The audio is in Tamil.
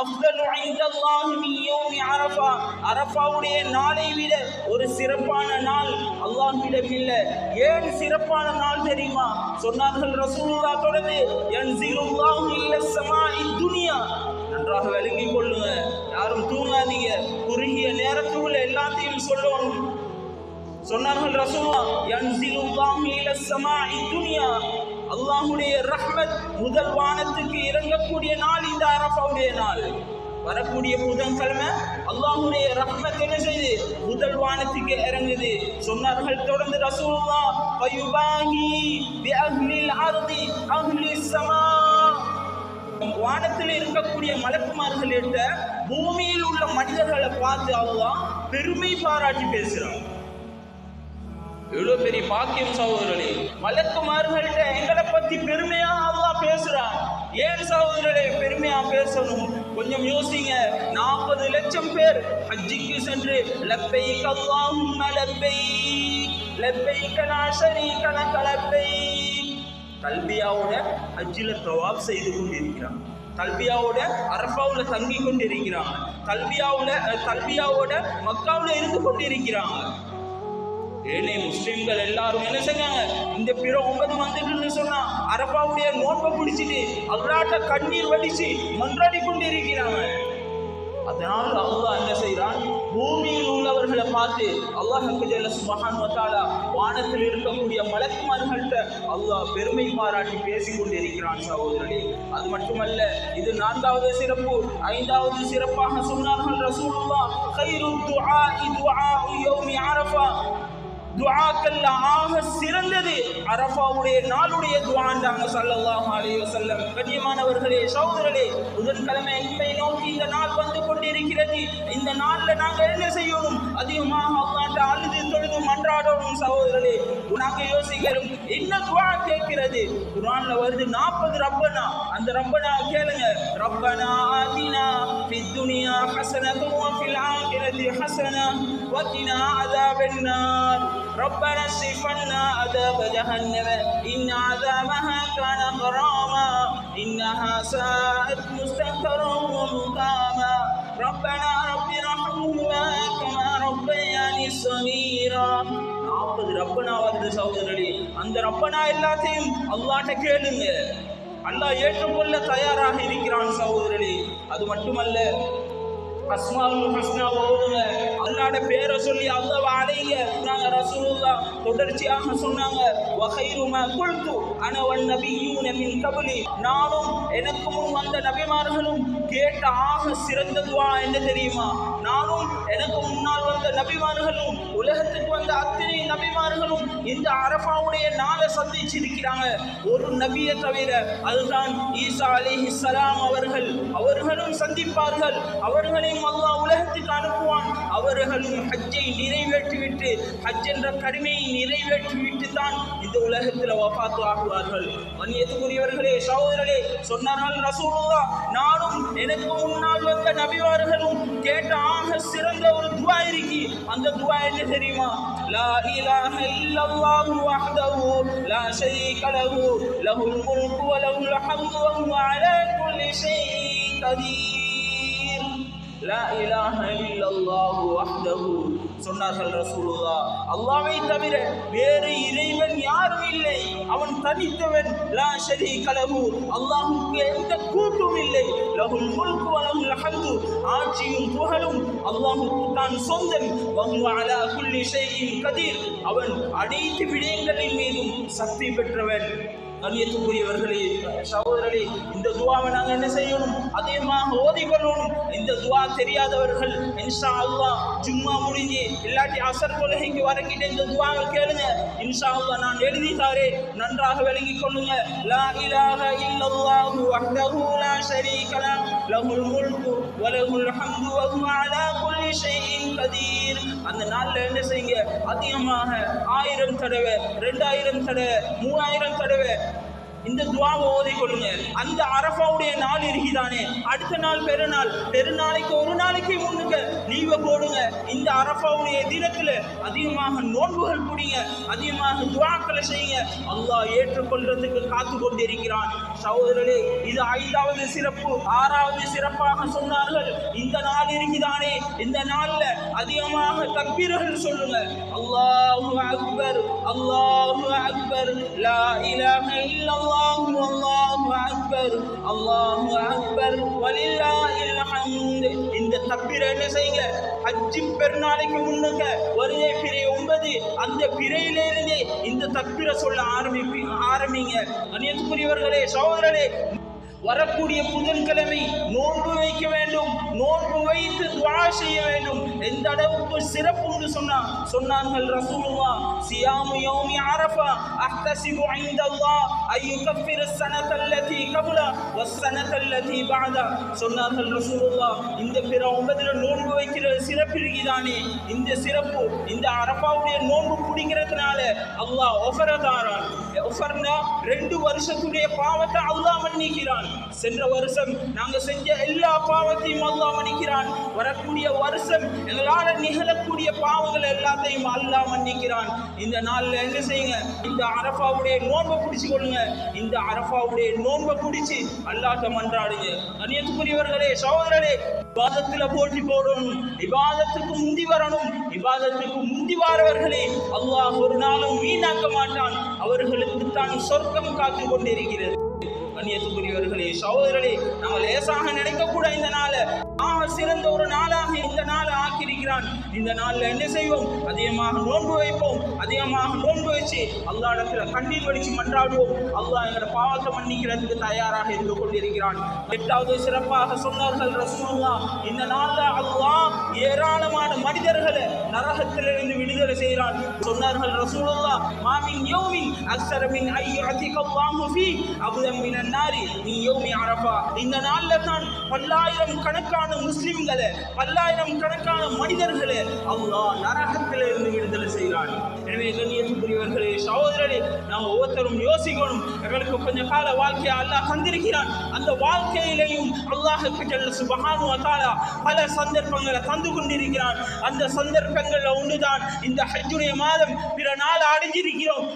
அஃதலு இன்தல்லாஹி மின் யௌமி அரஃபா, அரஃபாவுடைய நாளை விட ஒரு சிறப்பான நாள் அல்லாஹ்விடம் இல்லை. ஏன் சிறப்பான நாள் தெரியுமா? சொன்னார்கள் ரசூலுல்லாஹ் தொடர்ந்து, யன்ஸிலுல்லாஹு இலா ஸமாஇ துன்யா. நன்றாக விளங்கிக் கொள்ளுங்க, யாரும் தூங்காதீங்க, குறுகிய நேரத்துக்குள்ள எல்லாத்தையும் சொல்லணும். சொன்னார்கள் ரசூலுல்லாஹ், யன்ஸிலுல்லாஹு இலா ஸமாஇ துன்யா, அல்லாஹ்வுடைய ரஹ்மத் முதல் வானத்துக்கு இறங்கக்கூடிய நாள் இந்த அரஃபாவுடைய நாள். வரக்கூடிய புதன்கிழமை அல்லாஹ்வுடைய ரஹ்மத் என்ன செய்து முதல் வானத்துக்கு இறங்குது. சொன்னார்கள் தொடர்ந்து ரசூலுல்லாஹ், ஃபயுபாஹி பி அஹ்லில் அர்தி அஹ்லிஸ் ஸமா, வானத்தில் இருக்கக்கூடிய மலக்குமார்களிட்ட பூமியில் உள்ள மனிதர்களை பார்த்து அல்லாஹ் பெருமை பாராட்டி பேசுறான். எவ்வளவு பெரிய பாக்கியம் சகோதரர்களே! மலக்குமார்கள்ட்ட எங்களை பத்தி பெருமையா அல்லாஹ் பேசுறான். ஏன் சகோதரர்களே பெருமையா பேசணும்? கொஞ்சம் யோசிங்க. 40 லட்சம் பேர் ஹஜ்ஜிக்கு சென்று லப்பைக் அல்லாஹும்ம லப்பைக் லப்பைக் லா ஷரீக லக லப்பைக், தல்பியாவோட ஹஜ்ஜில தவாப் செய்து கொண்டிருக்கிறாங்க, தல்பியாவோட அரஃபாவுல தங்கி கொண்டிருக்கிறாங்க, தல்பியாவோட மக்காவுல இருந்து கொண்டிருக்கிறாங்க. ஏழை முஸ்லிம்கள் எல்லாரும் என்ன செஞ்சாங்க? இந்த பிற 9 வந்துட்டு சொன்னா அரஃபாவுடைய நோன்பை பிடிச்சிட்டு அல்லாஹ்ட்ட கண்ணீர் வடிச்சு மன்றாடி கொண்டிருக்கிறாங்க. அதனால அல்லாஹ் என்ன செய்யறான்? பூமியில் உள்ளவர்களை பார்த்து அல்லாஹ் சுப்ஹானஹு வ தஆலா வானத்தில் இருக்கக்கூடிய மலக்குமார்கள்ட்ட அல்லாஹ் பெருமை பாராட்டி பேசிக் கொண்டிருக்கிறான் சகோதரர்களே. அது மட்டுமல்ல, இது 4வது சிறப்பு. 5வது சிறப்பாக சொன்னார்கள் ரசூலுல்லாஹ், கைரு துஆஇ துஆஉ யௌமி அரஃபா, துஆக்கல்ல ஆக சிறந்தது அரஃபாவுடைய நாளுடைய துஆண்டாங்க ஸல்லல்லாஹு அலைஹி வஸல்லம். கண்ணியமானவர்களே, சகோதரர்களே, புதன்கிழமை நம்மை நோக்கி இந்த நாள் வந்து கொண்டிருக்கிறது. இந்த நாள்ல நாங்க என்ன செய்யணும்? அதிகமாக அல்லாஹ்ட்ட அழுது தொழுது மன்றாடணும் சகோதரர்களே. நாங்க யோசிக்கிறோம், என்ன துஆ கேட்கிறது? குர்ஆன்ல வருது 40 ரப்பனா. அந்த ரப்பனா கேளுங்க. ரப்பனா ஆதினா ஃபித் துன்யா ஹஸனத்துன் வ ஃபில் ஆகிரத்தி ஹஸனா வ கினா அஸாபன் நார். ربنا اصرف عنا عذاب جهنم إن عذابها كان غراما إنها ساءت مستقرا ومقاما ربنا رب ارحمهما كما ربياني صغيرا. 40 ரப்பனா வருது சகோதரர்களே. அந்த ரப்பனா எல்லாத்தையும் அல்லாஹ்ட்ட கேளுங்க. அல்லாஹ் ஏற்றுக்கொள்ள தயாராக இருக்கிறான் சகோதரர்களே. அது மட்டுமல்ல, அஸ்மாஉல் ஹுஸ்னா ஓதுங்க, அல்லாஹ்வுடைய பேரை சொல்லி அல்லாஹ்வை அழைங்க. நாங்க ரசூலுல்லாஹ் தொடர்ச்சியாக சொன்னாங்க, வ கைரு மா குல்து அன வன் நபியூன மின் கப்லி, நானும் எனக்கு முன் வந்த நபிமார்களும் கேட்ட ஆக சிறந்த துஆ என்ன தெரியுமா? நானும் எனக்கு முன்னால் வந்த நபிமார்களும் உலகத்துக்கு வந்த அத்தனை நபிமார்களும் இந்த அரஃபாவுடைய நாளை சந்திச்சிருக்கிறாங்க, ஒரு நபியை தவிர. அதுதான் ஈசா அலைஹிஸ்ஸலாம் அவர்கள். அவர்களும் சந்திப்பார்கள், அவர்களையும் அல்லாஹ் உலகத்துக்கு அனுப்புவான். அவர்களும் ஹஜ்ஜை நிறைவேற்றிவிட்டு, ஹஜ் என்ற கடமையை நிறைவேற்றிவிட்டு தான் இந்த உலகத்தில் வஃபாத் ஆகுவார்கள். கண்ணியத்துக்குரியவர்களே, சகோதரர்களே, சொன்னார்கள் ரசூலுல்லாஹ், நானும் எனக்கு முன்னால் வந்த நபிமார்களும் கேட்ட ஆக சிறந்த ஒரு துஆ இருக்கு. அந்த துஆ என்ன தெரியுமா? லா இலாஹ இல்லல்லாஹு வஹ்தஹு லா ஷரீக லஹு லஹுல் முல்கு வ லஹுல் ஹம்து வ ஹுவ அலா குல்லி ஷைஇன் கதீர். லா இலாஹ இல்லல்லாஹு வஹ்தஹு, சொன்னார்கள் ரசூலுல்லாஹ், அல்லாஹ்வை தவிர வேறு இறைவன் யாரும் இல்லை, அவன் தனித்தவன். லா ஷரீக லஹு, அல்லாஹ்வுக்கு எந்த கூட்டும் இல்லை. லஹுல் முல்கு வ லஹுல் ஹம்து, ஆட்சியும் புகழும் அல்லாஹ்வுக்கு தான் சொந்தம். வ ஹுவ அலா குல்லி ஷைஇன் கதீர், அவன் அனைத்து விடயங்களின் மீதும் சக்தி பெற்றவன். கண்ணியத்துக்குரியவர்களே, சகோதரர்களே, இந்த துஆவை நாங்கள் என்ன செய்யணும்? அதிகமாக ஓதிக்கொள்ளணும். இந்த துஆ தெரியாதவர்கள் இன்ஷா அல்லாஹ் ஜும்மா முடிஞ்சு இல்லாட்டி அசர் தொழுகைக்கு வரக்கிட்ட இந்த துஆவை கேளுங்க. இன்ஷா அல்லாஹ் நான் எழுதி தாரேன், நன்றாக விளங்கிக் கொள்ளுங்க. லா இலாஹ இல்லல்லாஹு வஹ்தஹு லா ஷரீக லஹு லஹுல் முல்கு வ லஹுல் ஹம்து வ ஹுவ அலா குல்லி ஷைஇன் கதீர். அந்த நாளில் என்ன செய்யுங்க? அதிகமாக 1000 தடவை, 2000 தடவை, 3000 தடவை இந்த துவாவை ஓதிக்கொள்ளுங்க. அந்த அரஃபாவுடைய நாள் இருக்குதானே, அடுத்த நாள் பெருநாள், பெருநாளைக்கு ஒரு நாளைக்கு முன்னுக்கு லீவை போடுங்க. இந்த அரஃபாவுடைய தினத்துல அதிகமாக நோன்புகள் பிடிங்க, அதிகமாக துவாக்களை செய்யுங்க. அல்லாஹ் ஏற்றுக்கொள்றதுக்கு காத்து கொண்டிருக்கிறான். சகோதரர்களே, இது 5வது சிறப்பு. 6வது சிறப்பாக சொன்னார்கள், இந்த நாள் இருக்குதானே, இந்த நாள்ல அதிகமாக தக்பீர்கள் சொல்லுங்க. அல்லாஹு அக்பர், அல்லாஹு அக்பர், லா இலாஹ இல்லல்லாஹ், அல்லாஹு அக்பர், அல்லாஹு அக்பர், வலில்லாஹில் ஹம்து. இந்த தக்பீரை என்ன செய்யுங்க, ஹஜ்ஜி பெருநாளைக்கு முன்னுக்க வருகை பிறை 9, அந்த பிறையிலிருந்தே இந்த தக்பீரை சொல்ல ஆரம்பிங்க. அநியத்துக்குரியவர்களே, சகோதரர்களே, வரக்கூடிய புதன்கிழமை நோன்பு வைக்க வேண்டும். நோன்பு வைத்து துஆ செய்ய வேண்டும். எந்த அளவுக்கு சிறப்புன்னு சொன்னார்கள் ரசூலுல்லாஹ், சியாமு யௌமி அரஃபா அஹ்தஸிபு இன்தல்லாஹ் அய்யுகஃபிர ஸனத அல்லதி கப்ல வஸ்ஸனத அல்லதி பஅத. சொன்னார்கள் ரசூலுல்லாஹ், இந்த பிற 9ல நோன்பு வைக்கிற சிறப்பு இருக்குதானே, இந்த சிறப்பு இந்த அரஃபாவுடைய நோன்பு பிடிக்கிறதுனால அல்லாஹ் ஒஃபரதாரான். ஒஃபர்னா 2 வருஷத்துடைய பாவத்தை அல்லாஹ் மன்னிக்கிறான். சென்ற வருஷம் நாங்க செஞ்ச எல்லா பாவத்தையும் அல்லாஹ் மன்னிக்கிறான். வரக்கூடிய வருஷம் எங்களால நிகழக்கூடிய பாவங்கள் எல்லாத்தையும் அல்லாஹ் மன்னிக்கிறான். இந்த நாள்ல என்ன செய்யுங்க, இந்த அரஃபாவுடைய நோன்பை பிடிச்சு கொள்ளுங்க. இந்த அரஃபாவுடைய நோன்பை பிடிச்சு அல்லாஹ்ட்ட மன்றாடுங்க. அநியத்துக்குரியவர்களே, சகோதரர்களே, இபாதத்துல போட்டி போடணும், இபாதத்துக்கு முந்தி வரணும். இபாதத்துக்கு முந்தி வாரவர்களே அல்லாஹ் ஒரு நாளும் வீணாக்க மாட்டான். அவர்களுக்கு தான் சொர்க்கம் காத்து கொண்டிருக்கிறது. கண்ணியத்துக்குரியவர்களே, சகோதரர்களே, நாங்கள் லேசாக நினைக்கக்கூட இந்த நாளை சிறந்த ஒரு நாளாக இந்த நாளை ஆக்கியிருக்கிறான். இந்த நாளில் என்ன செய்வோம், அதிகமாக நோன்பு வைப்போம். அதிகமாக நோன்பு வச்சு அல்லாஹ்விடத்துல கண்ணீர் வடிச்சு மன்றாடுவோம். அல்லாஹ் எங்களோட பாவத்தை மன்னிக்கிறதுக்கு தயாராக இருந்து கொண்டிருக்கிறான். 8வது சிறப்பாக சொன்னார்கள் ரசூலுல்லாஹ், இந்த நாளில் அல்லாஹ் ஏராளமான மனிதர்களை நரகத்திலிருந்து விடுதலை செய்கிறான். சொன்னார்கள் ரசூலுல்லாஹ், மாமின் யௌமின் அக்ஸர மின் அய்யுஅதிகல்லாஹு ஃபீ அப்தன் மினன் நாரி மின் யௌமி அரஃபா. இந்த நாளில் தான் 10,000 கணக்கான முஸ்லிம்களை, 10,000 கணக்கான மனிதர்களை அல்லாஹ் நரகத்திலிருந்து விடுதலை செய்கிறான். எனவே கண்ணியத்துக்குரியவர்களே, சகோதரர்களே, நாம் ஒவ்வொருத்தரும் யோசிக்கணும். எங்களுக்கு கொஞ்ச கால வாழ்க்கையை அல்லாஹ் தந்திருக்கிறான். அந்த வாழ்க்கையிலையும் அல்லாஹ்வுக்கு ஜல்ல சுப்ஹானஹு வ தஆலா பல சந்தர்ப்பங்களை தந்து கொண்டிருக்கிறான். அந்த சந்தர்ப்பங்கள்ல ஒன்றுதான் இந்த ஹஜ்ஜுடைய மாதம் பிற நாள் அடைஞ்சிருக்கிறோம்.